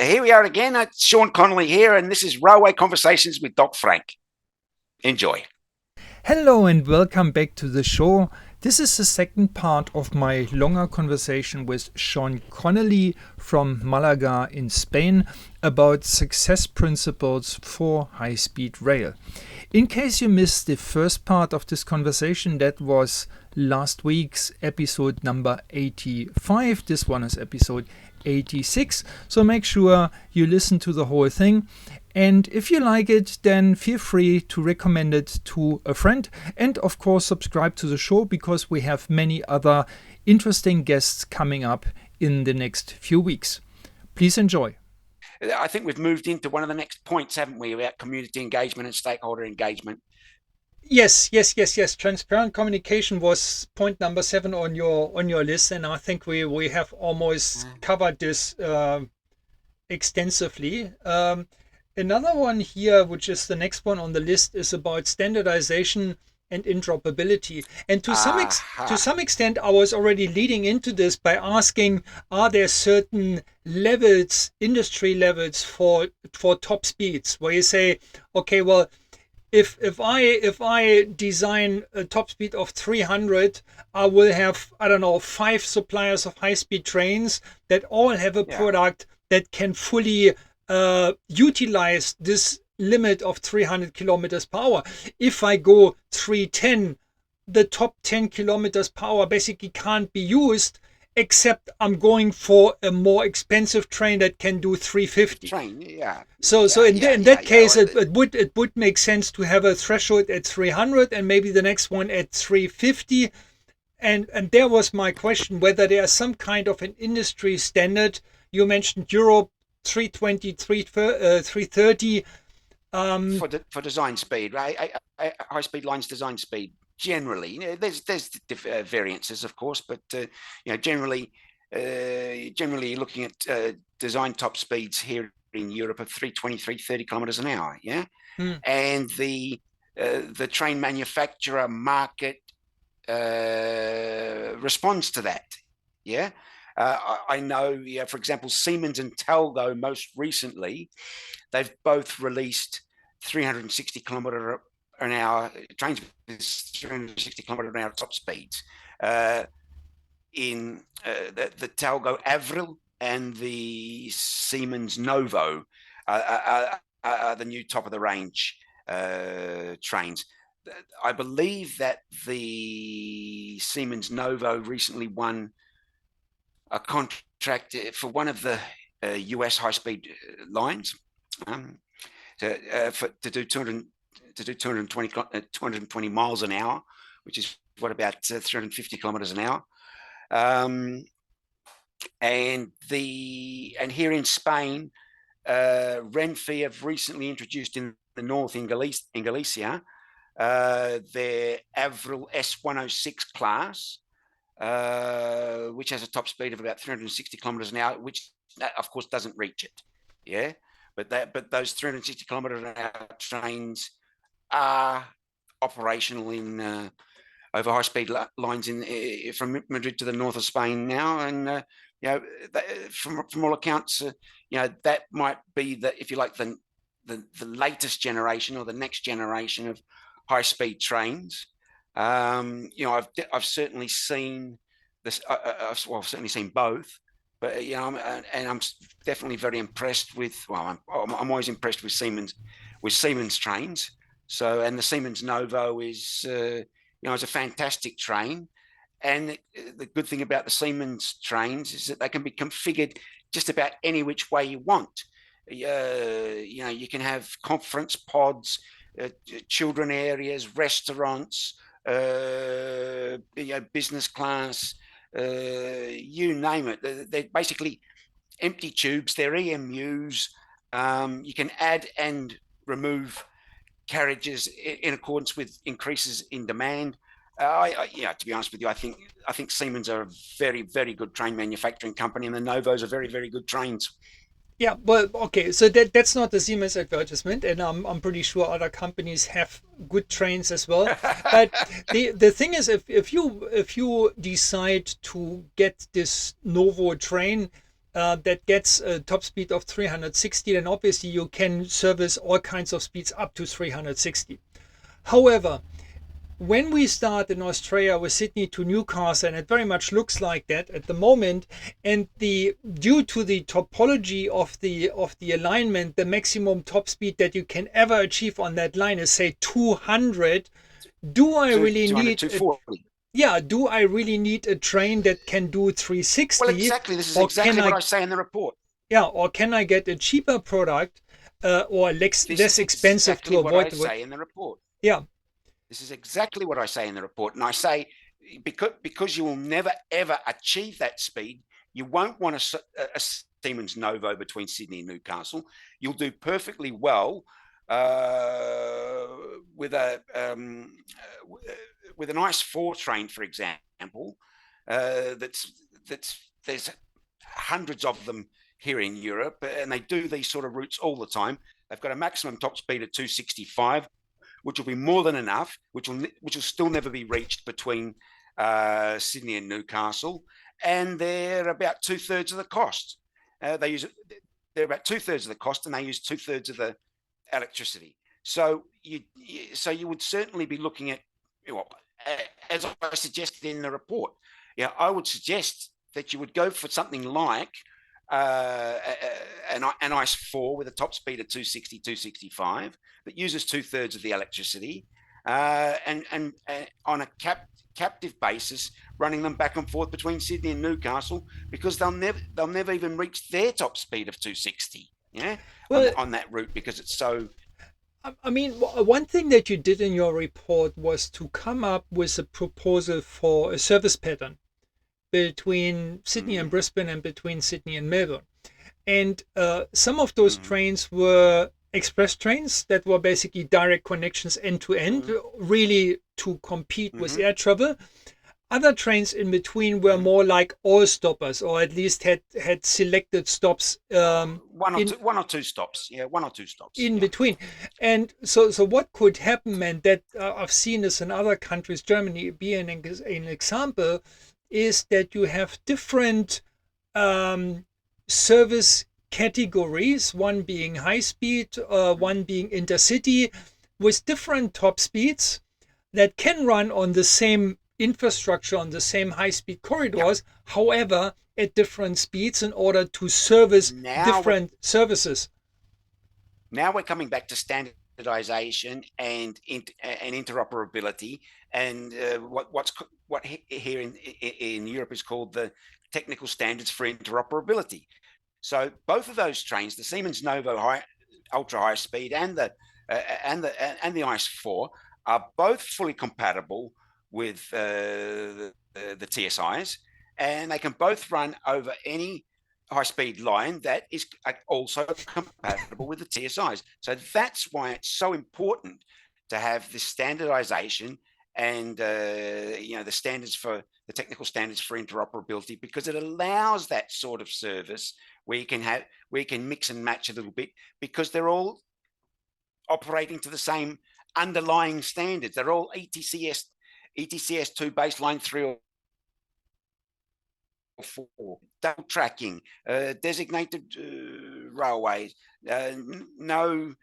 Here we are again. It's Sean Connolly here, and this is Railway Conversations with Doc Frank. Enjoy. Hello and welcome back to the show. This is the second part of my longer conversation with Sean Connolly from Malaga in Spain about success principles for high-speed rail. In case you missed the first part of this conversation, that was last week's episode number 85. This one is episode 86. So make sure you listen to the whole thing. And if you like it, then feel free to recommend it to a friend. And of course, subscribe to the show because we have many other interesting guests coming up in the next few weeks. Please enjoy. I think we've moved into one of the next points, haven't we, about community engagement and stakeholder engagement. Yes. Transparent communication was point number 7 on your list, and I think we have almost covered this extensively. Another one here, which is the next one on the list, is about standardization and interoperability. And to some extent, I was already leading into this by asking, are there certain levels, industry levels for top speeds, where you say, okay, well, if I design a top speed of 300, I will have, 5 suppliers of high speed trains that all have a product that can fully utilize this limit of 300 kilometers per hour. If I go 310, the top 10 kilometers per hour basically can't be used, except I'm going for a more expensive train that can do 350. So in that case, it would make sense to have a threshold at 300 and maybe the next one at 350. And there was my question, whether there is some kind of an industry standard. You mentioned Europe, 320, 330. For design speed, right? High speed lines design speed. Generally, there's variances, of course, but generally you're looking at design top speeds here in Europe of 320, 330 kilometers an hour. Yeah, and the train manufacturer market responds to that. Yeah. I know, for example, Siemens and Talgo most recently, they've both released 360 kilometer an hour trains with 360 kilometer an hour top speeds in the Talgo Avril and the Siemens Novo are the new top of the range trains. I believe that the Siemens Novo recently won a contract for one of the US high-speed lines to do 220 miles an hour, which is about 350 kilometers an hour. And here in Spain, Renfe have recently introduced in the north in Galicia their Avril S106 class. Which has a top speed of about 360 kilometers an hour, which of course doesn't reach it. Yeah, but those 360 kilometer an hour trains are operational in over high speed lines from Madrid to the north of Spain now, and from all accounts, that might be if you like, the latest generation or the next generation of high speed trains. I've certainly seen this. I've certainly seen both, but I'm definitely very impressed with. Well, I'm always impressed with Siemens trains. So, and the Siemens Novo is a fantastic train. And the good thing about the Siemens trains is that they can be configured just about any which way you want. You can have conference pods, children areas, restaurants. Business class, you name it. They're basically empty tubes. They're EMUs. You can add and remove carriages in accordance with increases in demand. To be honest with you, I think Siemens are a very, very good train manufacturing company, and the Novos are very, very good trains. Yeah, well, okay, so that's not the Siemens advertisement, and I'm pretty sure other companies have good trains as well. But the thing is, if you decide to get this Novo train, that gets a top speed of 360, then obviously you can service all kinds of speeds up to 360. However, when we start in Australia with Sydney to Newcastle, and it very much looks like that at the moment, and due to the topology of the alignment, the maximum top speed that you can ever achieve on that line is say 200. Do I really 200, need a 240. yeah, do I really need a train that can do Well, 360, exactly. This is or exactly what I say in the report. or can I get a cheaper product, or This less is expensive exactly to what avoid I the work? say in the report. Yeah. This is exactly what I say in the report. And I say, because you will never, ever achieve that speed, you won't want a Siemens Novo between Sydney and Newcastle. You'll do perfectly well with with an ICE 4 train, for example. There's hundreds of them here in Europe, and they do these sort of routes all the time. They've got a maximum top speed of 265, which will be more than enough, which will still never be reached between Sydney and Newcastle, and they're about 2/3 of the cost. They're about 2/3 of the cost, and they use 2/3 of the electricity. So you would certainly be looking at, well, as I suggested in the report. Yeah, I would suggest that you would go for something like an ICE 4 with a top speed of 260, 265 that uses 2/3 of the electricity, and on a captive basis, running them back and forth between Sydney and Newcastle, because they'll never even reach their top speed of 260. Yeah, Well, on that route, because it's so. I mean, one thing that you did in your report was to come up with a proposal for a service pattern between Sydney and Brisbane and between Sydney and Melbourne. And some of those trains were express trains that were basically direct connections end to end, really to compete with air travel. Other trains in between were more like all stoppers, or at least had selected stops One or two stops. Yeah, one or two stops. in Yeah. between. And so what could happen, and that I've seen this in other countries, Germany being an example, is that you have different service categories, one being high speed, one being intercity, with different top speeds that can run on the same infrastructure, on the same high speed corridors, however, at different speeds in order to service different services. Now we're coming back to standardization and interoperability, and what here in Europe is called the technical standards for interoperability. So both of those trains, the Siemens Novo ultra high speed and the ICE 4, are both fully compatible with the TSIs, and they can both run over any high-speed line that is also compatible with the TSIs. So that's why it's so important to have this standardization and the standards for the technical standards for interoperability, because it allows that sort of service where you can mix and match a little bit, because they're all operating to the same underlying standards. They're all ETCS2 baseline 3 or 4, double tracking, designated railways, no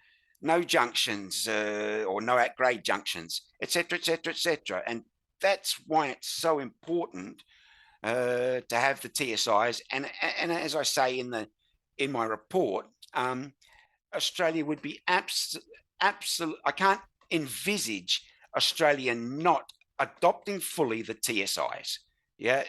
junctions or no at-grade junctions, etc., etc., etc. And that's why it's so important to have the TSIs. And as I say in my report, Australia would be absolute. I can't envisage Australia not adopting fully the TSIs. Yeah,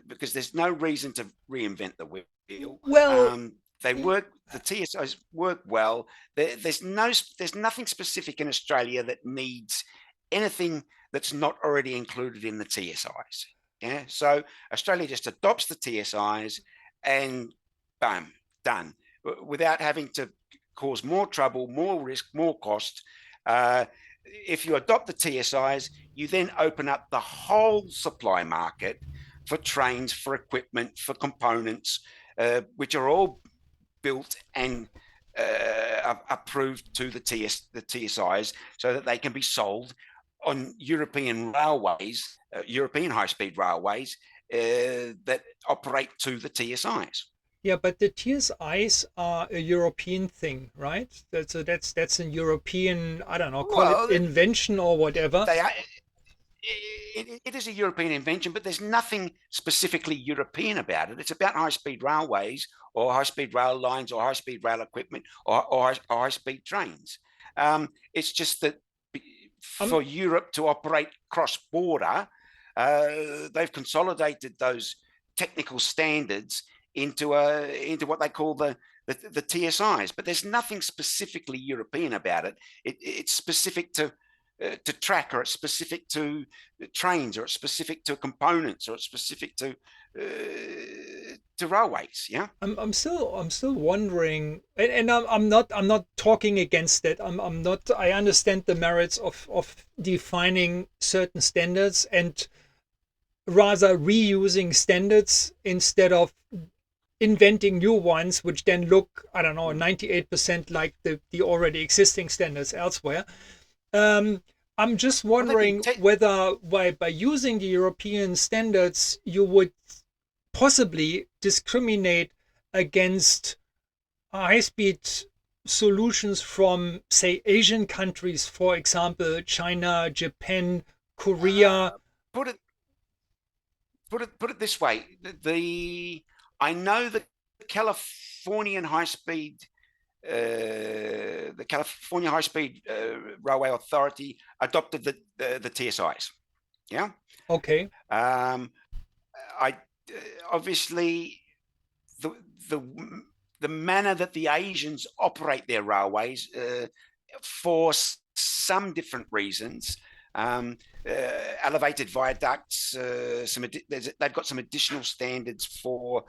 because there's no reason to reinvent the wheel. Well, they work. The TSIs work well. There's nothing specific in Australia that needs anything that's not already included in the TSIs. Yeah, so Australia just adopts the TSIs, and bam, done, without having to cause more trouble, more risk, more cost. If you adopt the TSIs, you then open up the whole supply market for trains, for equipment, for components, which are all built and approved to the TSIs, so that they can be sold on European railways, European high-speed railways that operate to the TSIs. Yeah, but the TSIs are a European thing, right? That's a European, I don't know, call it Well, invention or whatever. they are. It is a European invention, but there's nothing specifically European about it. It's about high-speed railways or high-speed rail lines or high-speed rail equipment or high-speed trains. It's just that Um, for Europe to operate cross-border, they've consolidated those technical standards into what they call the TSIs. But there's nothing specifically European about it. It's specific to track, or it's specific to trains, or it's specific to components, or it's specific to railways. Yeah. I'm still wondering, and I'm not talking against it. I'm not. I understand the merits of defining certain standards and rather reusing standards instead of inventing new ones, which then look, I don't know, 98% like the already existing standards elsewhere. Um, I'm just Well, they've been wondering whether by using the European standards, you would possibly discriminate against high-speed solutions from, say, Asian countries, for example, China, Japan, Korea. put it put it this way: I know that Californian high speed the California High Speed Railway Authority adopted the TSIs. Yeah. Okay, I obviously the the the manner that the Asians operate their railways for some different reasons. Elevated viaducts. They've got some additional standards for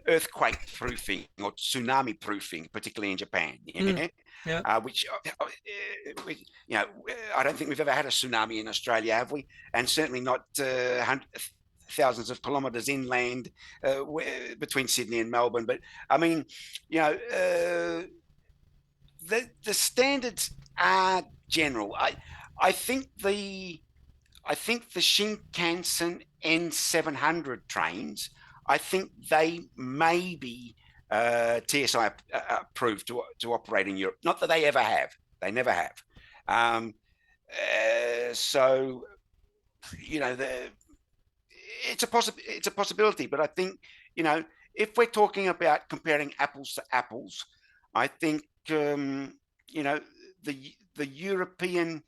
earthquake proofing or tsunami proofing, particularly in Japan. mm, Yeah. yeah, Which, I don't think we've ever had a tsunami in Australia, have we? And certainly not thousands of kilometres inland between Sydney and Melbourne. But I mean, the standards are general. I think the Shinkansen N700 trains, I think they may be TSI approved to operate in Europe. Not that they ever have. They never have. So, it's a possibility. But I think, if we're talking about comparing apples to apples, I think, the European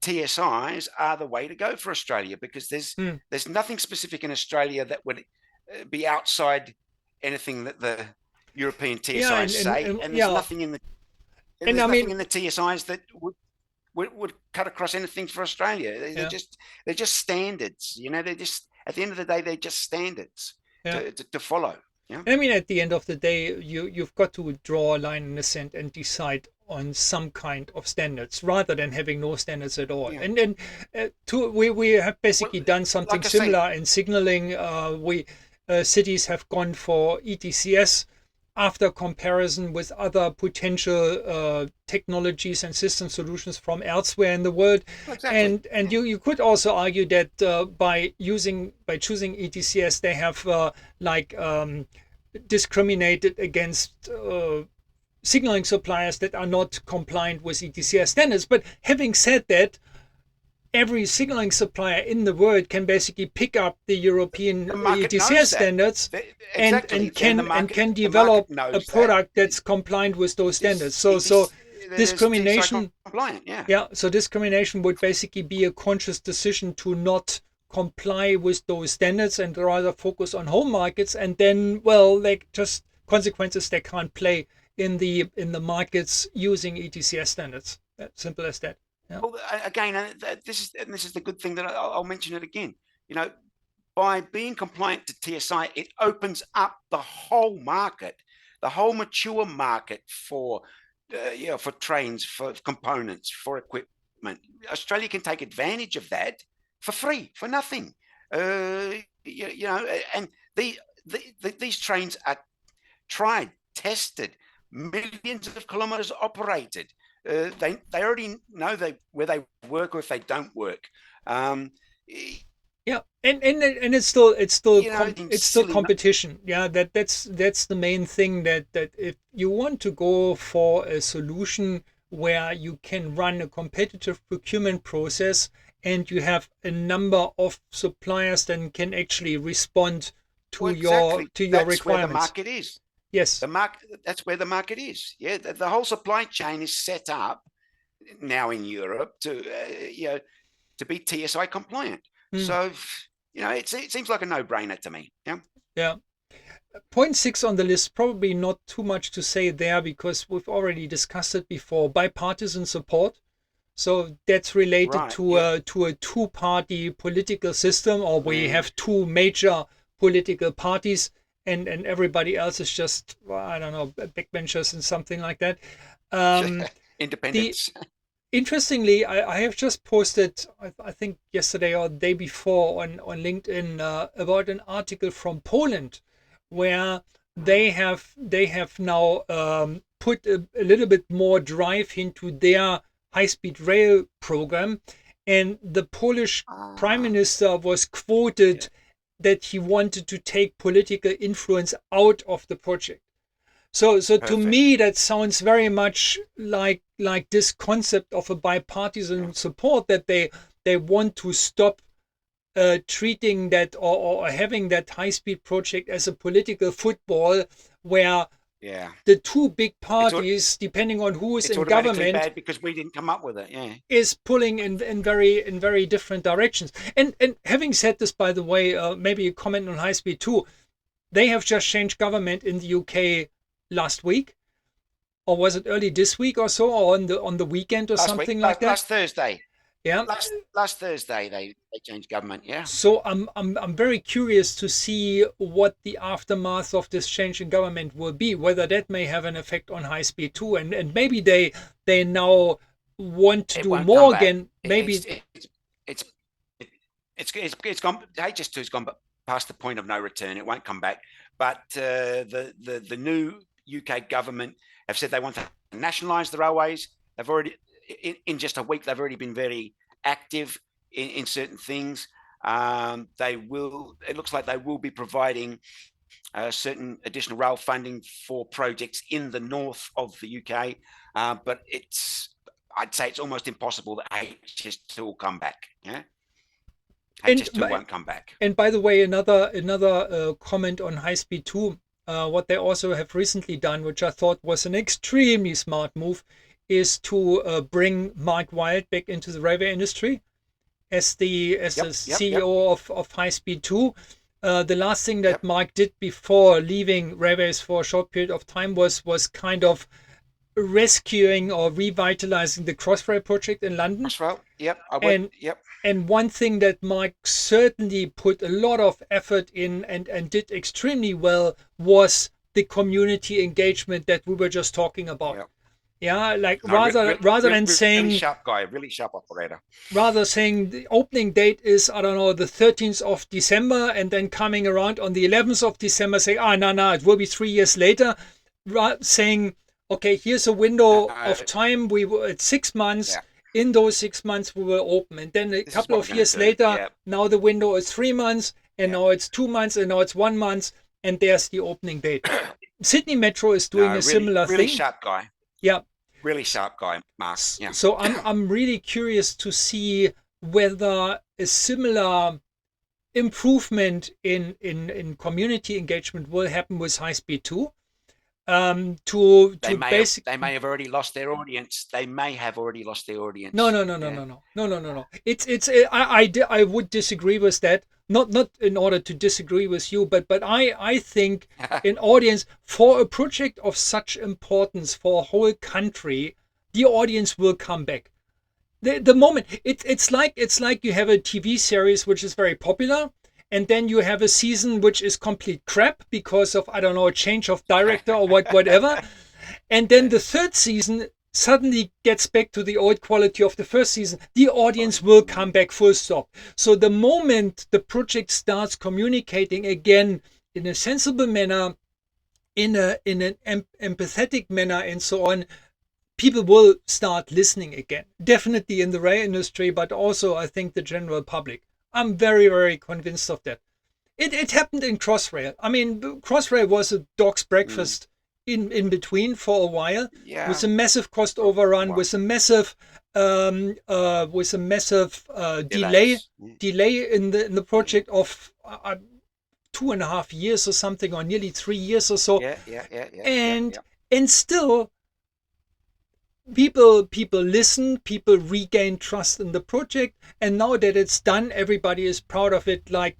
TSIs are the way to go for Australia, because mm. there's nothing specific in Australia that would be outside anything that the European Yeah, TSIs say, and there's yeah, nothing in the and I mean, TSIs that would cut across anything for Australia. yeah, They're just standards. They're just, at the end of the day, they're just standards yeah. to follow. Yeah. I mean, at the end of the day, you've got to draw a line in the sand and decide on some kind of standards rather than having no standards at all. Yeah. And we have Well, basically done something like I say, similar in signaling. We cities have gone for ETCS after comparison with other potential technologies and system solutions from elsewhere in the world. exactly. And you could also argue that by choosing ETCS, they have discriminated against signaling suppliers that are not compliant with ETCS standards. But having said that, every signaling supplier in the world can basically pick up the European The market ETCS knows that. standards Exactly. and can The market develop a knows that. product that's compliant with those standards. So There's discrimination, compliant. Yeah. yeah, so discrimination would basically be a conscious decision to not comply with those standards and rather focus on home markets, and then, well, like, just consequences, they can't play in the markets using ETCS standards. Simple as that. Yeah. Well, again, this is the good thing that I'll mention it again. By being compliant to TSI, it opens up the whole market, the whole mature market for trains, for components, for equipment. Australia can take advantage of that for free, for nothing. And these trains are tried, tested, millions of kilometres operated. They already know where they work or if they don't work. Yeah, and You know, it's still silly. competition. Yeah, that's the main thing, that if you want to go for a solution where you can run a competitive procurement process and you have a number of suppliers that can actually respond Well, exactly. to your That's where the requirements. market is. Yes. The market. That's where the market is. Yeah, the whole supply chain is set up now in Europe to to be TSI compliant. Mm, So it seems like a no-brainer to me. Yeah. yeah. Point six on the list, probably not too much to say there because we've already discussed it before. Bipartisan support. So that's related Right. Yep. to a two-party political system, or we Yeah. have two major political parties, and everybody else is just, well, I don't know, backbenchers and something like that. Um, the Independence. Interestingly, I have just posted, I think yesterday or the day before, on LinkedIn, about an article from Poland, where they have now put a little bit more drive into their high-speed rail program, and the Polish prime Ah, minister was yeah. quoted that he wanted to take political influence out of the project. So to Perfect. me, that sounds very much like this concept of a Yeah. bipartisan support, that they want to stop treating that, or having that high speed project as a political football, where Yeah. the two big It's parties, depending on who is it's in automatically government, bad because we didn't come up with it. Yeah. is pulling in very different directions. And having said this, by the way, maybe a comment on high speed too. They have just changed government in the UK last week, or was it early this week or so, or on the weekend or Last week, something like that? last Thursday, Yeah. last Thursday they changed government. Yeah. So I'm very curious to see what the aftermath of this change in government will be, whether that may have an effect on high speed too, and maybe they now want to It do won't come more back. again. It's Maybe. it's it's it's gone. HS2 has gone past the point of no return. It won't come back. But the new UK government have said they want to nationalise the railways. They've already in just a week they've already been very active in certain things. They will. It looks like they will be providing certain additional rail funding for projects in the north of the UK. But I'd say it's almost impossible that HS2 will come back. Yeah. and HS2 won't come back. And by the way, another comment on high speed two. What they also have recently done, which I thought was an extremely smart move, is to bring Mark Wild back into the railway industry as the Yep, yep, yep, CEO of High Speed Two. The last thing that yep. Mark did before leaving railways for a short period of time was kind of rescuing or revitalizing the Crossrail project in London. Crossrail. Yep, I went. And Yep. and one thing that Mike certainly put a lot of effort in, and did extremely well, was the community engagement that we were just talking about. Yep. Yeah, like No, rather than really saying, sharp guy, really sharp operator. the opening date is, I don't know, the 13th of December, and then coming around on the 11th of December saying, no, it will be 3 years later. Saying, okay, here's a window No, of time. We were at 6 months. yeah, In those 6 months, we will open. And then a this is couple what of we're going years to do. later, Yeah, now the window is 3 months, and yeah. now it's 2 months, and now it's 1 month, and there's the opening date. Sydney Metro is doing No, a really, similar really thing. sharp guy. Yeah. Really sharp guy, Mark. Yeah. So I'm really curious to see whether a similar improvement in community engagement will happen with high speed too. To basic They may have already lost their audience. They may have already lost their No, audience. no, no, no, Yeah. no, no, no, no, no, no. I would disagree with that. Not in order to disagree with you, but I think an audience for a project of such importance for a whole country, the audience will come back. The moment it's like you have a TV series which is very popular, and then you have a season which is complete crap because of, I don't know, a change of director or whatever, and then the third season suddenly gets back to the old quality of the first season. The audience will come back, full stop. So the moment the project starts communicating again in a sensible manner, in an empathetic manner, and so on, people will start listening again. Definitely in the rail industry, but also I think the general public. I'm very, very convinced of that. It happened in Crossrail. I mean, Crossrail was a dog's Mm. breakfast in between for a while, with Yeah. a massive cost For overrun, well, with a massive delays. delay in the Yeah. project of 2.5 years or something, or nearly 3 years or so, Yeah. Yeah. Yeah. Yeah. Yeah. and Yeah. and still people listen, people regain trust in the project, and now that it's done, everybody is proud of it, like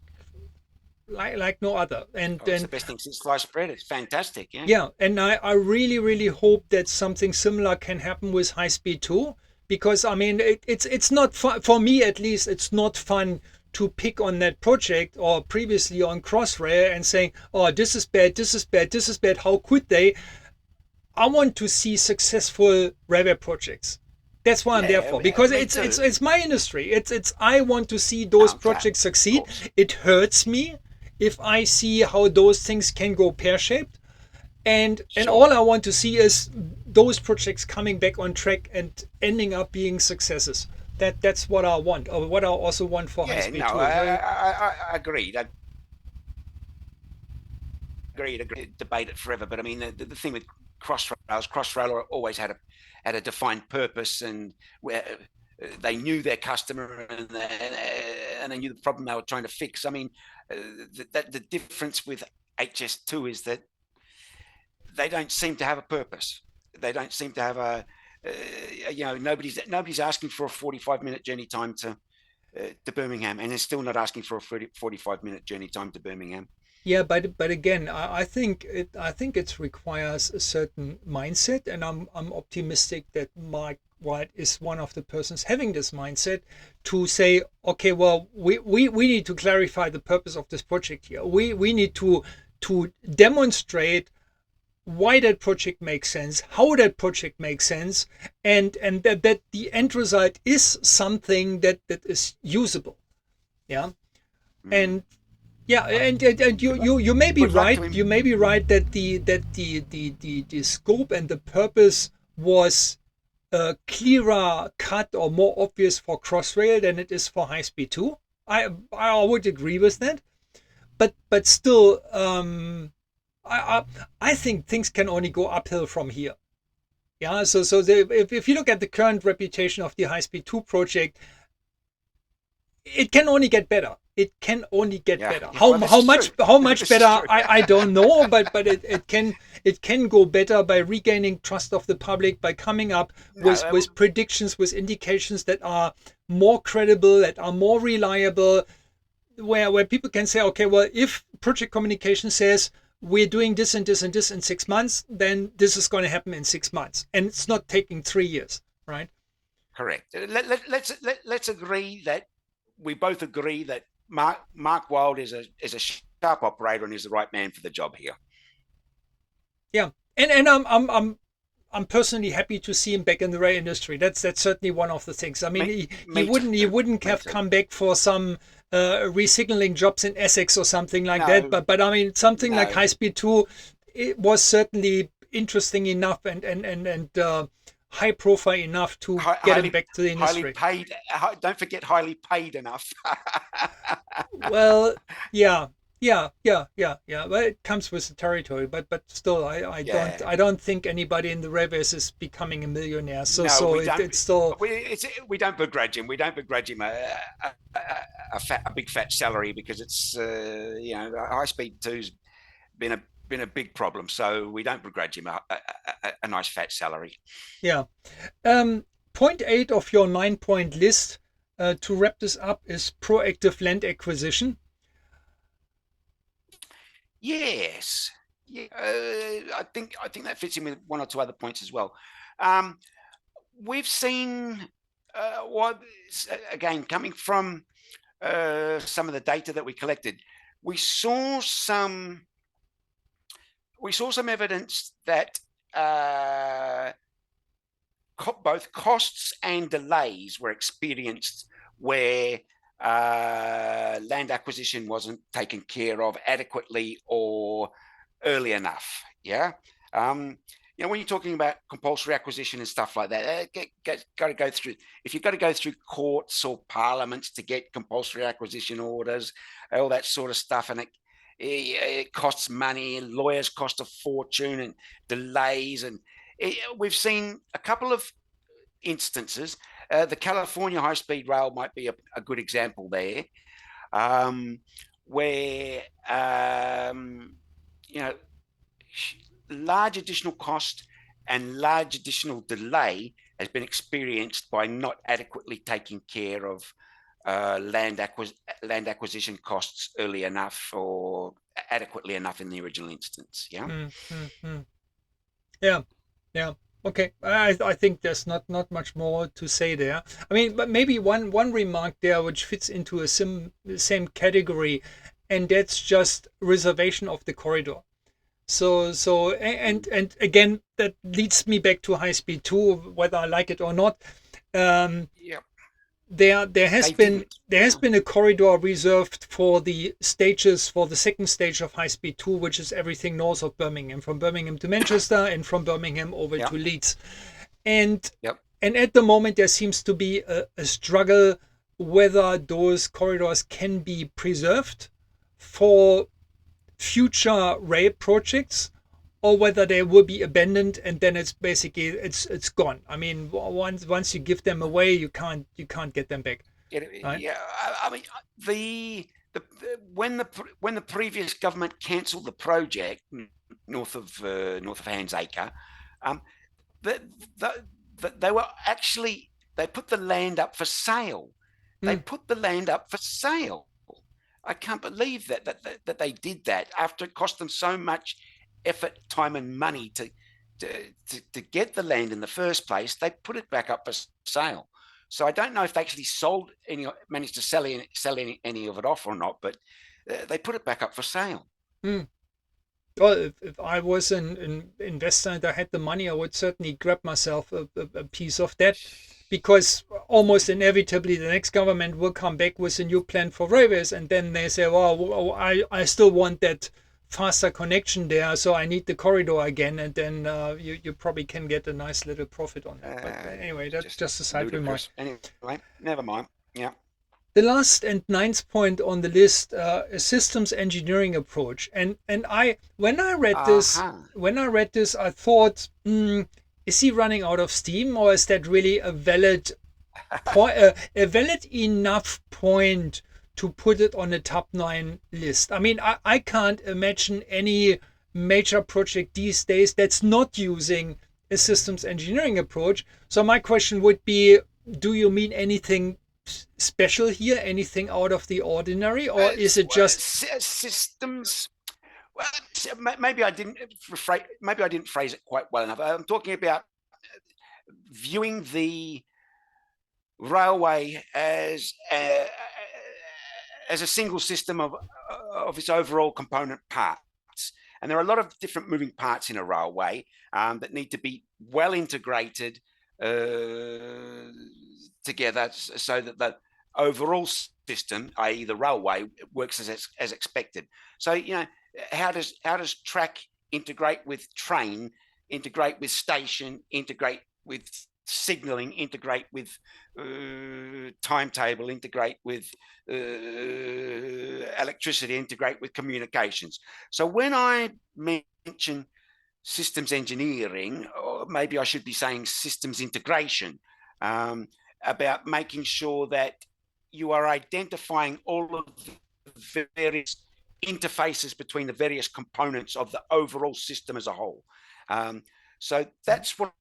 no other. And Oh, it's the then best thing since sliced bread. It's fantastic. Yeah. yeah, and I really, really hope that something similar can happen with high speed too, because I mean it's not fun for me, at least. It's not fun to pick on that project or previously on Crossrail and saying, oh, this is bad, this is bad, this is bad, how could they? I want to see successful railway projects. That's what I'm there Yeah. for, Yeah. because Me it's too. it's my industry. It's I want to see No, those I'm glad. projects Of succeed. course. It hurts me if I see how those things can go pear shaped, and Sure. all I want to see is those projects coming back on track and ending up being successes. That's what I want, or what I also want for high Yeah. speed No, too. I agreed. I agreed. Agreed. Debate it forever, but I mean, the thing with Crossrail always had a defined purpose, and where they knew their customer, and they knew the problem they were trying to fix. I mean, the difference with HS2 is that they don't seem to have a purpose. They don't seem to have nobody's asking for a 45-minute journey time to Birmingham, and they're still not asking for a 45-minute journey time to Birmingham. Yeah, but again, I think it requires a certain mindset, and I'm optimistic that Mike White is one of the persons having this mindset to say, okay, well, we need to clarify the purpose of this project here. We need to demonstrate why that project makes sense, how that project makes sense, and that the end result is something that is usable. Yeah, Mm. and yeah, I and you may be would like right. to. You may be right that the scope and the purpose was clearer cut or more obvious for Crossrail than it is for High Speed 2. I would agree with that, but still, I think things can only go uphill from here. Yeah, if you look at the current reputation of the High Speed 2 project, it can only get better. It can only get Yeah, better. yeah. Well, this is true. How much This is better, true. I don't know, but it can go better by regaining trust of the public, by coming up No, with predictions, with indications that are more credible, that are more reliable, where people can say, okay, well, if project communication says we're doing this and this and this in 6 months, then this is going to happen in 6 months, and it's not taking 3 years, right? correct. Let's agree that we both agree that Mark Wild is a sharp operator and is the right man for the job here. Yeah, and I'm personally happy to see him back in the rail industry. That's certainly one of the things. I mean, Me he too. wouldn't Me have too. come back for some resignaling jobs in Essex or something like that. No, But I mean, something like no, High Speed Two, it was certainly interesting enough and high profile enough to get him back to the highly industry. paid. Don't forget, highly paid enough. Well, yeah, yeah. Well, it comes with the territory, but still, Yeah. I don't think anybody in the railways is becoming a millionaire. No, So we don't. it's still, We don't begrudge him. We don't begrudge him a big fat salary because it's high speed two's been a big problem. So we don't begrudge him a nice fat salary. yeah. Point eight of your 9 point list, to wrap this up, is proactive land acquisition. Yes. Yeah. I think that fits in with one or two other points as well. Um, we've seen what again coming from some of the data that we collected. We saw some evidence that both costs and delays were experienced where land acquisition wasn't taken care of adequately or early enough. Yeah. when you're talking about compulsory acquisition and stuff like that, got to go through. If you've got to go through courts or parliaments to get compulsory acquisition orders, all that sort of stuff, and it costs money, and lawyers cost a fortune, and delays, and we've seen a couple of instances. The California high-speed rail might be a good example there, where you know large additional cost and large additional delay has been experienced by not adequately taking care of land acquisition costs early enough or adequately enough in the original instance. Yeah. Yeah, yeah. Okay, I think there's not much more to say there. I mean, but maybe one remark there which fits into a same category, and that's just reservation of the corridor. And again, that leads me back to high speed two, whether I like it or not. Yeah. There has been a corridor reserved for the stages for the second stage of high speed two, which is everything north of Birmingham, from Birmingham to Manchester and from Birmingham over to Leeds. And and at the moment there seems to be a struggle whether those corridors can be preserved for future rail projects, or whether they will be abandoned and then it's basically it's gone. I mean, once you give them away, you can't get them back. Right? Yeah, I mean the when the previous government cancelled the project north of Handsacre, the, they were actually they put the land up for sale. They put the land up for sale. I can't believe that they did that after it cost them so much effort, time, and money to get the land in the first place. They put it back up for sale. So I don't know if they actually managed to sell any of it off or not, but they put it back up for sale. Well, if I was an investor and I had the money, I would certainly grab myself a piece of that, because almost inevitably the next government will come back with a new plan for railways, and then they say, well, I still want that faster connection there, so I need the corridor again, and then you probably can get a nice little profit on that. But anyway, that's just a side remark. Anyway, never mind. Yeah. The last and ninth point on the list, a systems engineering approach, and when I read this, I thought, is he running out of steam, or is that really a valid point, a valid enough point to put it on a top 9 list? I mean, I can't imagine any major project these days that's not using a systems engineering approach. So my question would be, do you mean anything special here, anything out of the ordinary, or is it just systems? Well, maybe I didn't phrase it quite well enough. I'm talking about viewing the railway as a single system of its overall component parts, and there are a lot of different moving parts in a railway that need to be well integrated together, so that the overall system, i.e. the railway, works as expected. So, how does track integrate with train, integrate with station, integrate with signaling, integrate with timetable, integrate with electricity, integrate with communications? So when I mention systems engineering, or maybe I should be saying systems integration, about making sure that you are identifying all of the various interfaces between the various components of the overall system as a whole. So that's what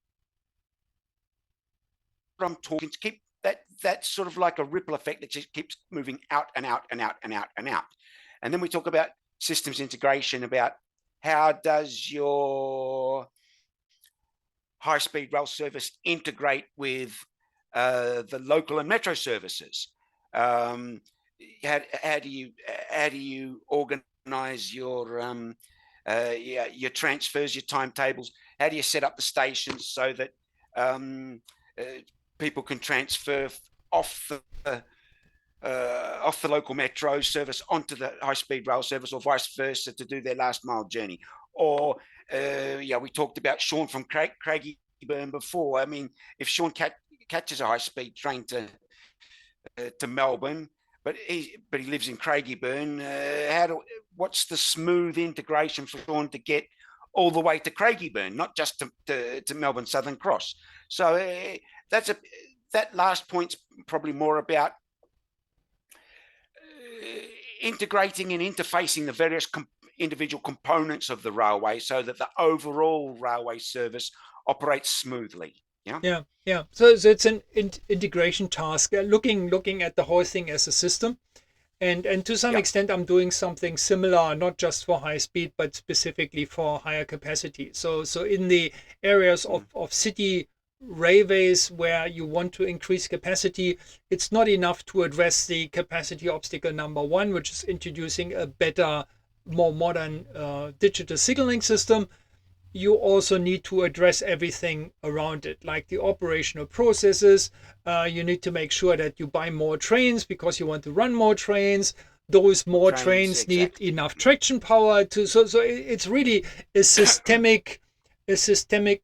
I'm talking to, keep that sort of like a ripple effect that just keeps moving out and out and out and out and out. And then we talk about systems integration, about how does your high-speed rail service integrate with the local and metro services? How do you organize your transfers, your timetables? How do you set up the stations so that people can transfer off the local metro service onto the high-speed rail service, or vice versa, to do their last mile journey? or we talked about Sean from Craigieburn before. I mean, if Sean catches a high-speed train to Melbourne, but he lives in Craigieburn, what's the smooth integration for Sean to get all the way to Craigieburn, not just to Melbourne Southern Cross? So that last point's probably more about integrating and interfacing the various individual components of the railway so that the overall railway service operates smoothly. Yeah. So it's an integration task, looking at the whole thing as a system. And to some extent, I'm doing something similar, not just for high speed, but specifically for higher capacity. So in the areas of city railways where you want to increase capacity, it's not enough to address the capacity obstacle number one, which is introducing a better, more modern digital signaling system. You also need to address everything around it, like the operational processes. You need to make sure that you buy more trains because you want to run more trains. Those more trains need enough traction power to. So it's really a systemic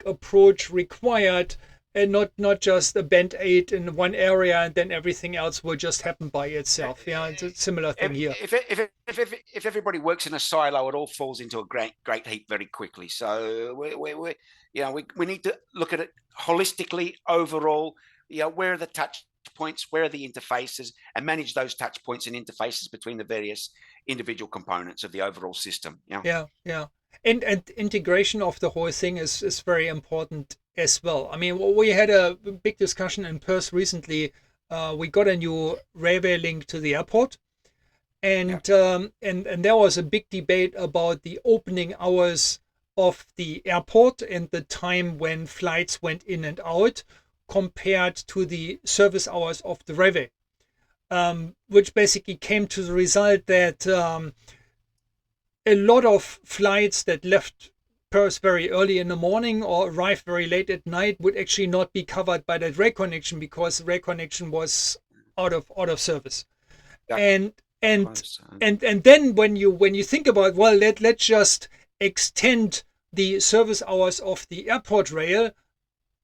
approach required, and not just a band-aid in one area and then everything else will just happen by itself. Yeah, it's a similar thing here. If everybody works in a silo, it all falls into a great heap very quickly. So we need to look at it holistically overall. Where are the touch points, where are the interfaces, and manage those touch points and interfaces between the various individual components of the overall system. Yeah. And integration of the whole thing is very important as well. I mean, we had a big discussion in Perth recently. We got a new railway link to the airport, and there was a big debate about the opening hours of the airport and the time when flights went in and out compared to the service hours of the railway, which basically came to the result that a lot of flights that left Perth very early in the morning or arrived very late at night would actually not be covered by that rail connection because rail connection was out of service. And then when you think about, well, let's just extend the service hours of the airport rail.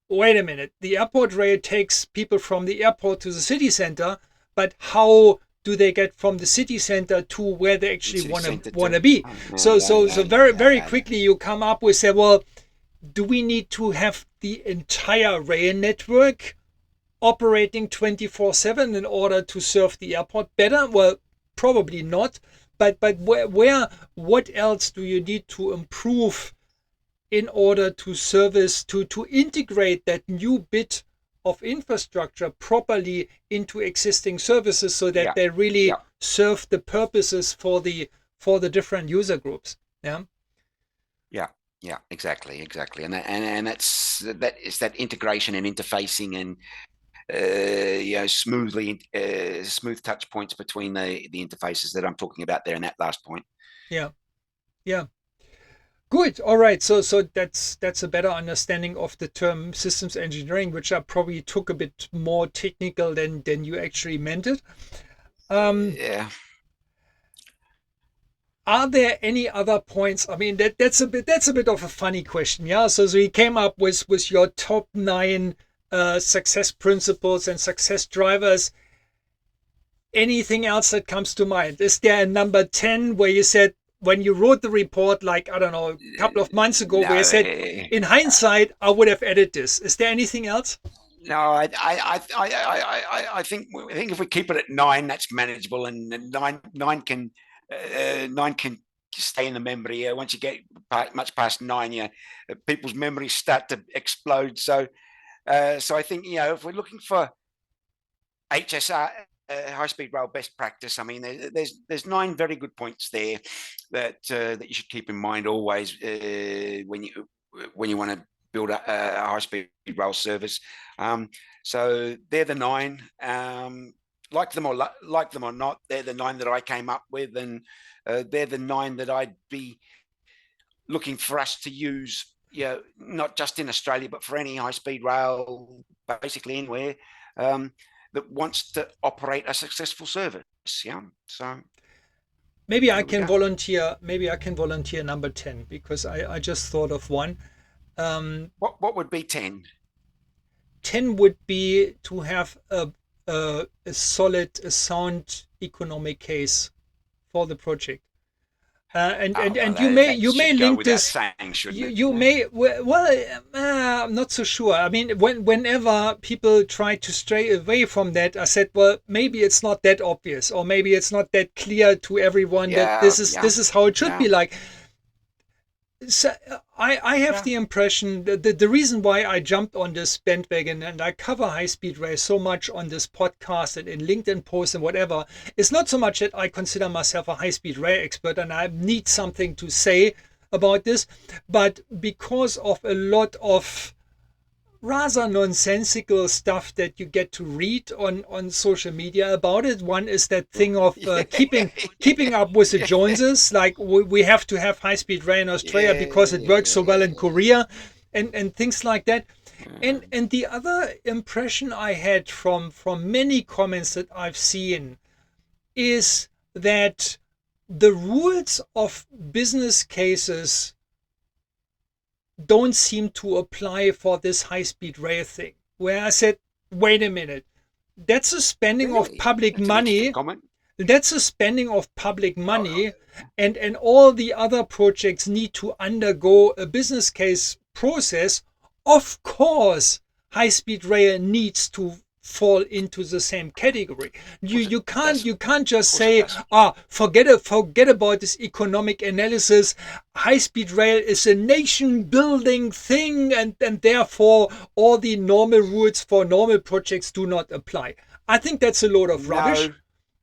Wait a minute, the airport rail takes people from the airport to the city center, but how do they get from the city center to where they actually want to be? So very quickly you come up with, say, well, do we need to have the entire rail network operating 24/7 in order to serve the airport better? Well, probably not. But what else do you need to improve in order to service, to integrate that new bit of infrastructure properly into existing services so that they really serve the purposes for the different user groups? Yeah, exactly, and that's that integration and interfacing and smooth touch points between the interfaces that I'm talking about there in that last point. Yeah. Good. All right. So that's a better understanding of the term systems engineering, which I probably took a bit more technical than you actually meant it. Are there any other points? I mean, that's a bit of a funny question. Yeah. So you came up with your top 9 success principles and success drivers. Anything else that comes to mind? Is there a number 10 where you said, when you wrote the report, like, I don't know, a couple of months ago, where you said, in hindsight, I would have added this? Is there anything else? No, I think if we keep it at 9, that's manageable, and 9 can stay in the memory. Once you get much past 9, people's memories start to explode. So I think if we're looking for HSR, high-speed rail best practice, I mean, there's 9 very good points there that you should keep in mind always when you want to build a high-speed rail service. So they're the 9. Like them or not, they're the 9 that I came up with, and they're the 9 that I'd be looking for us to use. Not just in Australia, but for any high-speed rail, basically anywhere. That wants to operate a successful service. So maybe I There we can go. volunteer. Maybe I can volunteer number 10 because I just thought of one. Um, What would be 10? 10 would be to have a solid, a sound economic case for the project. Oh well, And that you may should go link without this. saying, shouldn't it? You Yeah. may I'm not so sure. I mean, whenever people try to stray away from that, I said, well, maybe it's not that obvious, or maybe it's not that clear to everyone that Yeah, yeah, this is how it should yeah, be. Like, so I have yeah. the impression that the reason why I jumped on this bandwagon and I cover high speed rail so much on this podcast and in LinkedIn posts and whatever is not so much that I consider myself a high speed rail expert and I need something to say about this, but because of a lot of rather nonsensical stuff that you get to read on social media about it. One is that thing of Yeah, keeping up with the yeah, Joneses, like we have to have high speed rail in Australia because it works so well in yeah. Korea, and things like that. Mm. And the other impression I had from many comments that I've seen is that the rules of business cases don't seem to apply for this high speed rail thing. Where I said, wait a minute, that's a spending of Really? public That's an interesting money. comment. That's a spending of public Oh, money, and all the other projects need to undergo a business case process. Of course, high speed rail needs to fall into the same category. of course it does. You can't Of just course it say, does. forget about this economic analysis. High speed rail is a nation building thing, and therefore all the normal rules for normal projects do not apply. I think that's a load of rubbish. No,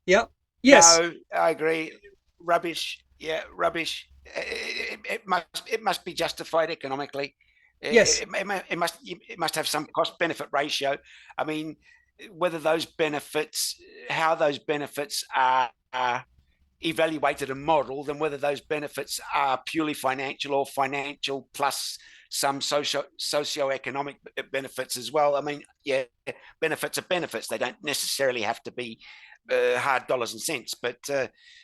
Yeah. Yes. no, I agree. Rubbish. Yeah, rubbish. It must be justified economically. Yes. It must have some cost benefit ratio. I mean, whether those benefits, how those benefits are evaluated and modeled, and whether those benefits are purely financial or financial plus some socio-economic benefits as well. I mean, yeah, benefits are benefits. They don't necessarily have to be hard dollars and cents, but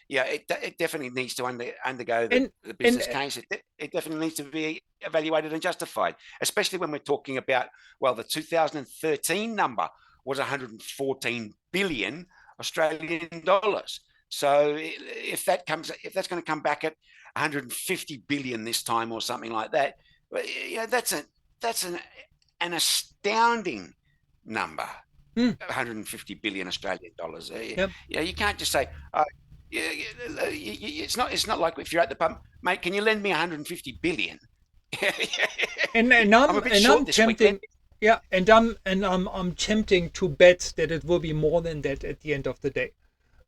yeah, it definitely needs to undergo And the and business case. It definitely needs to be evaluated and justified, especially when we're talking about, well, the 2013 number was 114 billion Australian dollars. So if that's going to come back at 150 billion this time or something like that, that's an astounding number. mm, 150 billion Australian dollars. yeah. You can't just say, it's not like if you're at the pump, mate, can you lend me 150 billion? I'm a bit And short I'm this week, man. tempting, yeah, I'm tempting to bet that it will be more than that at the end of the day,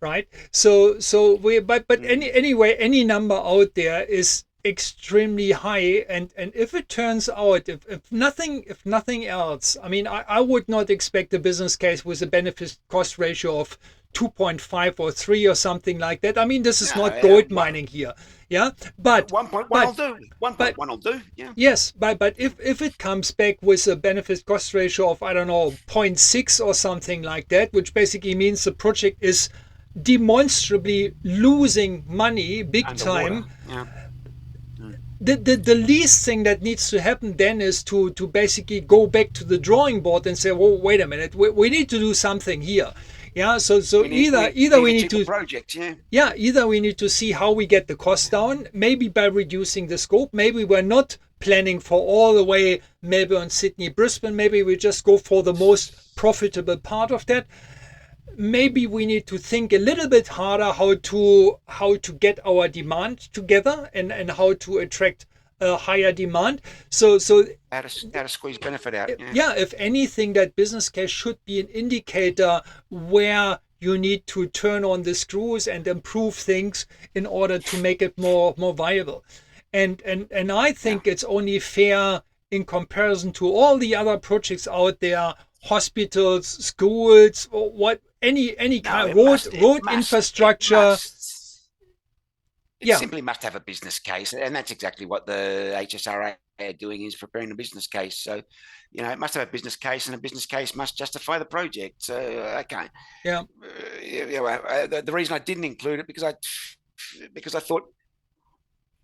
right? So we but Mm. anyway, any number out there is extremely high, and if it turns out, if nothing else, I mean, I would not expect a business case with a benefit cost ratio of 2.5 or 3 or something like that. I mean, this is No, not gold mining here, yeah, but 1.1 will but do. but 1.1 will do. Yeah. yes, but if it comes back with a benefit cost ratio of, I don't know, zero point 0.6 or something like that, which basically means the project is demonstrably losing money big Underwater. time, Yeah. Mm. the least thing that needs to happen then is to basically go back to the drawing board and say, well, wait a minute, we need to do something here. Yeah, so either Need we a need cheaper to, project. Yeah. yeah, either we need to see how we get the cost down, maybe by reducing the scope. Maybe we're not planning for all the way Melbourne, Sydney, Brisbane. Maybe we just go for the most profitable part of that. Maybe we need to think a little bit harder how to get our demand together, and how to attract a higher demand. So How to squeeze benefit out. Yeah. yeah, if anything, that business case should be an indicator where you need to turn on the screws and improve things in order to make it more viable. And I Yeah. think it's only fair in comparison to all the other projects out there, hospitals, schools, or what, any No, kind, it must. It road must. It infrastructure. must. It Yeah, simply must have a business case, and that's exactly what the HSRA are doing, is preparing a business case. So, it must have a business case, and a business case must justify the project. So, okay. yeah, The reason I didn't include it, because I because I thought,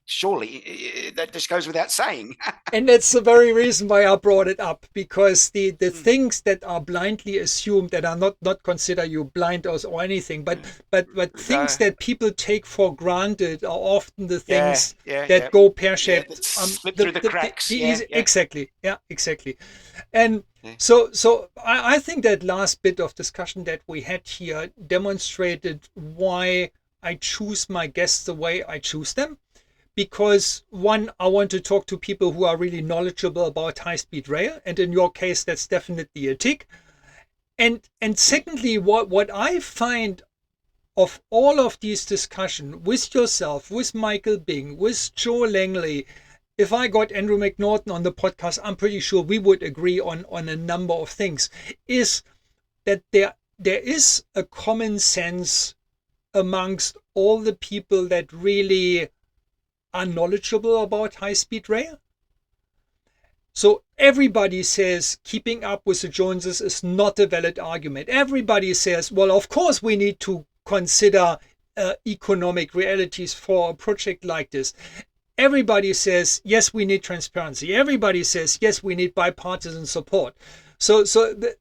surely that just goes without saying. And that's the very reason why I brought it up, because the things that are blindly assumed, that are not consider you blind or anything, but things that people take for granted are often the things that go pear-shaped. That slip through the cracks. Exactly. Yeah, exactly. And so I think that last bit of discussion that we had here demonstrated why I choose my guests the way I choose them. Because one, I want to talk to people who are really knowledgeable about high-speed rail, and in your case, that's definitely a tick. And secondly, what I find of all of these discussions with yourself, with Michael Bing, with Joe Langley, if I got Andrew McNaughton on the podcast, I'm pretty sure we would agree on a number of things, is that there is a common sense amongst all the people that really are knowledgeable about high-speed rail. So everybody says keeping up with the Joneses is not a valid argument. Everybody says, well, of course we need to consider economic realities for a project like this. Everybody says, yes, we need transparency. Everybody says, yes, we need bipartisan support. So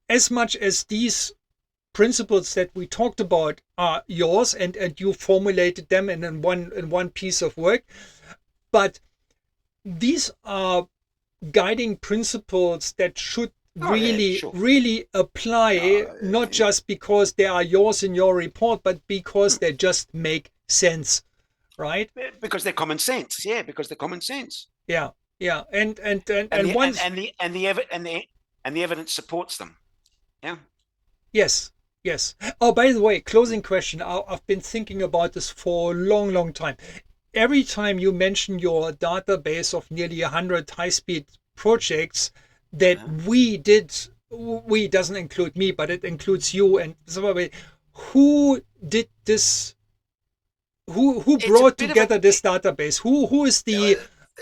as much as these principles that we talked about are yours, and you formulated them in one piece of work, but these are guiding principles that should really apply, not just because they are yours in your report, but because they just make sense, right? Because they're common sense. Yeah, because they're common sense. Yeah, and the evidence supports them. Yeah. Yes. Oh, by the way, closing question. I've been thinking about this for a long time. Every time you mention your database of nearly 100 high-speed projects that we doesn't include me, but it includes you and somebody. Who did this? Who brought together this database? Who is the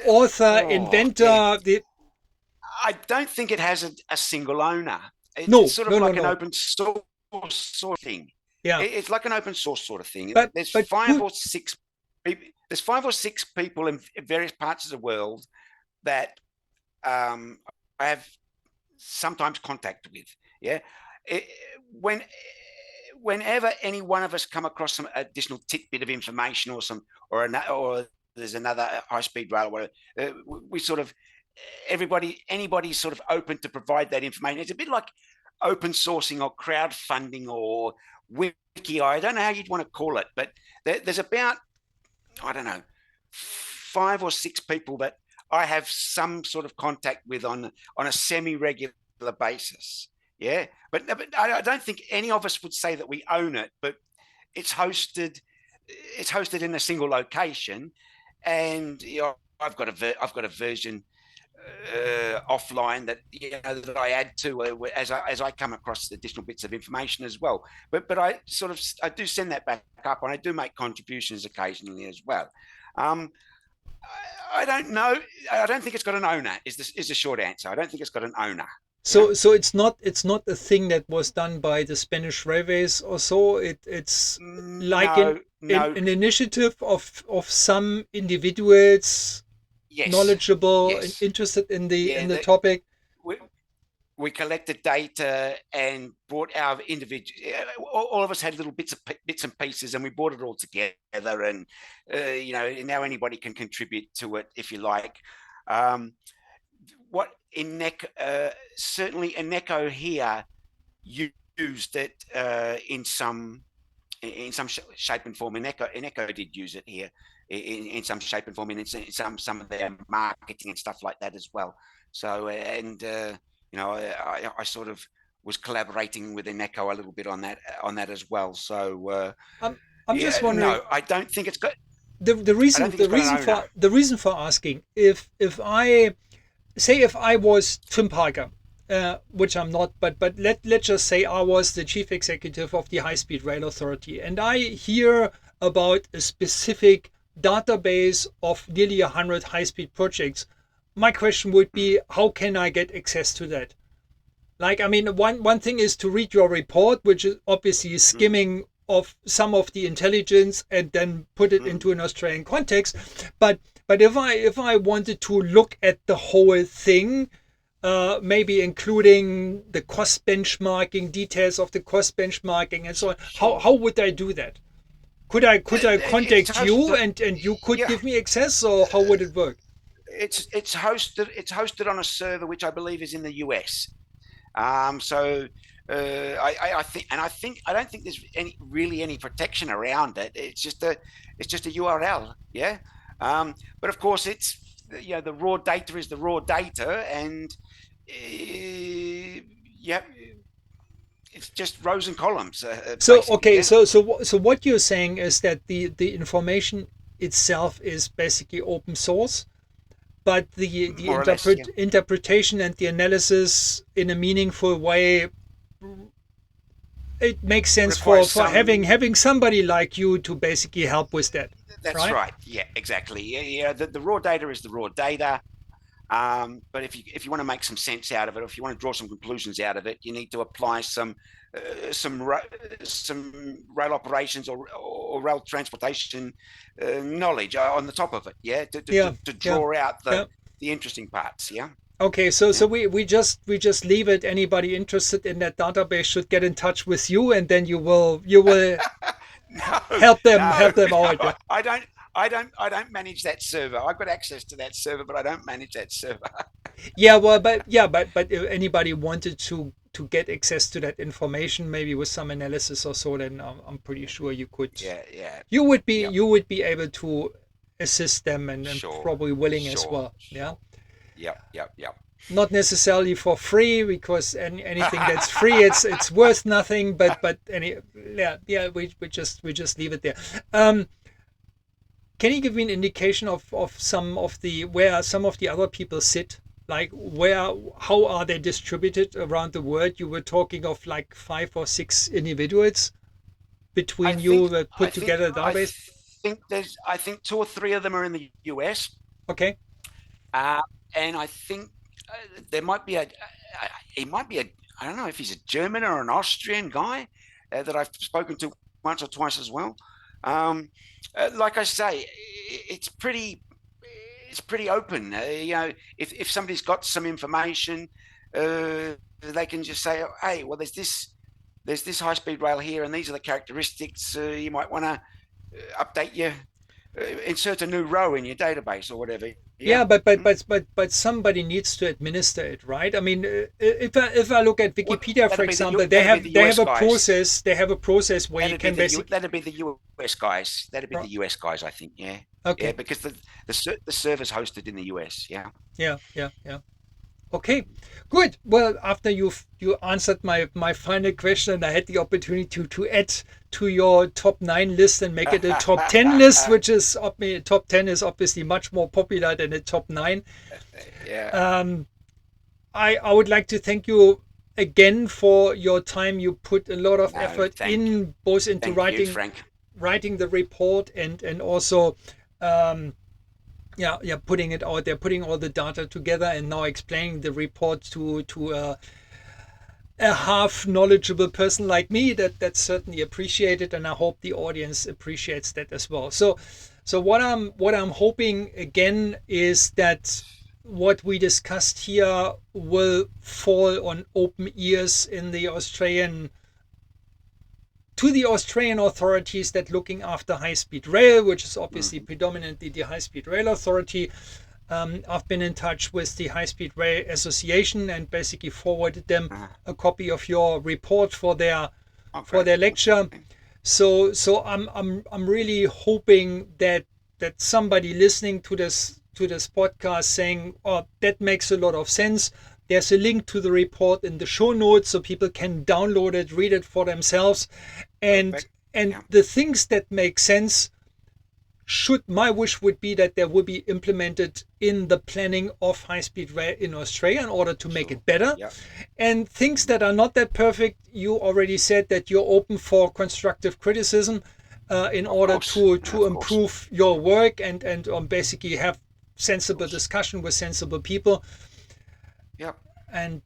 author, inventor? I don't think it has a single owner. It's an open source sort of thing. Yeah, it's like an open source sort of thing. There's 5 or 6 people. There's 5 or 6 people in various parts of the world that I have sometimes contact with. Yeah, whenever any one of us come across some additional tidbit of information or there's another high-speed rail, or whatever, we sort of anybody's sort of open to provide that information. It's a bit like open sourcing or crowdfunding or wiki. I don't know how you'd want to call it, but there's about, I don't know, 5 or 6 people that I have some sort of contact with on a semi-regular basis. Yeah, but I don't think any of us would say that we own it, but it's hosted in a single location, and I've got a version offline that that I add to as I come across additional bits of information as well. But I do send that back up, and I do make contributions occasionally as well. I don't know. I don't think it's got an owner. Is the short answer? I don't think it's got an owner. So it's not a thing that was done by the Spanish Railways or so. It's like an initiative of some individuals, knowledgeable and interested in the topic. We collected data and brought our individual. All of us had little bits and pieces, and we brought it all together. And now anybody can contribute to it if you like. What certainly Eneco here used it in some shape and form. Eneco did use it here in some shape and form, and in some of their marketing and stuff like that as well. So I sort of was collaborating with Eneco a little bit on that as well. So I'm just wondering. No, I don't think it's got the reason for asking, if I was Tim Parker, which I'm not, but let's just say I was the chief executive of the High Speed Rail Authority, and I hear about a specific database of nearly 100 high-speed projects. My question would be, how can I get access to that? Like, I mean, one thing is to read your report, which is obviously skimming of some of the intelligence and then put it into an Australian context. But if I wanted to look at the whole thing, maybe including the cost benchmarking, details of the cost benchmarking and so on, how would I do that? Could I contact you and you could Yeah, give me access, or how would it work? it's hosted on a server which I believe is in the US. So I don't think there's any protection around it. It's just a URL, yeah. But of course, the raw data is the raw data, and yeah, it's just rows and columns, So basically. okay, Yeah, so what you're saying is that the information itself is basically open source, but the more or less. Yeah, interpretation and the analysis in a meaningful way, it makes sense requires for some. having somebody like you to basically help with that, That's right? right. Yeah, exactly. Yeah. The raw data is the raw data. But if you want to make some sense out of it, or if you want to draw some conclusions out of it, you need to apply some rail operations or rail transportation knowledge on the top of it. Yeah, Yeah, to yeah, draw out yeah. the interesting parts. Yeah, Okay, so yeah. we just leave it. Anybody interested in that database should get in touch with you, and then you will No, help no, them no. out. Yeah. I don't manage that server. I've got access to that server, but I don't manage that server. Yeah, well, but if anybody wanted to get access to that information, maybe with some analysis or so, then I'm pretty sure Yeah, yeah. Yep. you would be able to assist them, and Sure, probably willing as sure, well. Yeah, sure. Yep, yep, yep. not necessarily for free, because anything that's free, it's worth nothing. But yeah, we just leave it there. Um, Can you give me an indication of some of the where some of the other people sit? Like how are they distributed around the world? You were talking of like 5 or 6 individuals I between you think that I put think together a I database. think 2 or 3 of them are in the US, Okay. uh, and I think there might be he might be I don't know if he's a German or an Austrian guy that I've spoken to once or twice as well. Um, like I say, it's pretty it's pretty open. If somebody's got some information, they can just say, oh, hey, well, there's this high speed rail here, and these are the characteristics. You might want to update your insert a new row in your database or whatever. Yeah. Yeah, but somebody needs to administer it, right? I mean, if I look at Well, Wikipedia, for that'd be example, the they have US a guys. process. They have a process where you can basically. That'd be the US guys. That'd be Right. the US guys, I think. Yeah, yeah, Okay. because the server's hosted in the US. Yeah. Yeah. Yeah. Yeah. Okay, good. Well, after you answered my final question, I had the opportunity to add to your top 9 list and make it a top 10 list, which is top 10 is obviously much more popular than a top 9. Yeah. Um, I would like to thank you again for your time. You put a lot of No, effort in both into thank you, Frank. writing the report and also um, putting it out there, putting all the data together, and now explaining the report to a half knowledgeable person like me. That's certainly appreciated, and I hope the audience appreciates that as well. So what I'm hoping again is that what we discussed here will fall on open ears in the Australian to the Australian authorities that looking after high-speed rail, which is obviously Mm-hmm. predominantly the High-Speed Rail Authority. I've been in touch with the High-Speed Rail Association and basically forwarded them Uh-huh. a copy of your report for Oh, great. lecture. Okay. So I'm really hoping that somebody listening to this podcast saying, oh, that makes a lot of sense. There's a link to the report in the show notes so people can download it, read it for themselves, and Perfect. and Yeah. the things that make sense my wish would be that they will be implemented in the planning of high-speed rail in Australia in order to make Sure. it better. Yeah. And things that are not that perfect, you already said that you're open for constructive criticism in Of order course. to Of course. improve your work and basically have Of sensible course. discussion with sensible people. Yep. And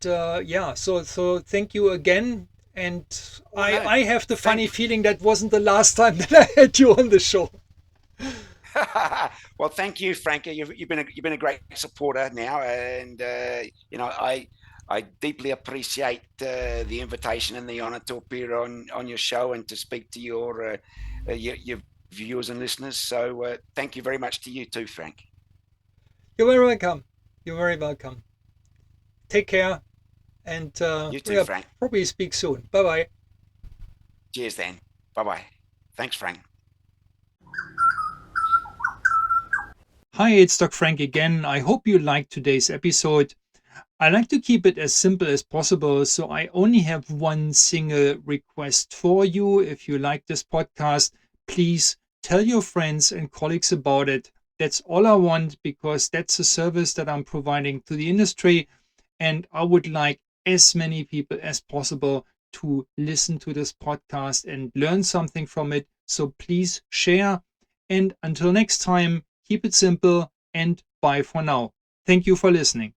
so thank you again. And Well, no, I have the funny thank. feeling that wasn't the last time that I had you on the show. Well, thank you, Frankie. You've been a great supporter now, and I deeply appreciate the invitation and the honour to appear on your show and to speak to your viewers and listeners. So thank you very much to you too, Frank. You're very welcome. You're very welcome. Take care, and You too, we'll Frank. probably speak soon. Bye bye. Cheers, then. Bye bye. Thanks, Frank. Hi, it's Doc Frank again. I hope you liked today's episode. I like to keep it as simple as possible, so I only have one single request for you. If you like this podcast, please tell your friends and colleagues about it. That's all I want because that's a service that I'm providing to the industry, and I would like as many people as possible to listen to this podcast and learn something from it. So please share. And until next time, keep it simple and bye for now. Thank you for listening.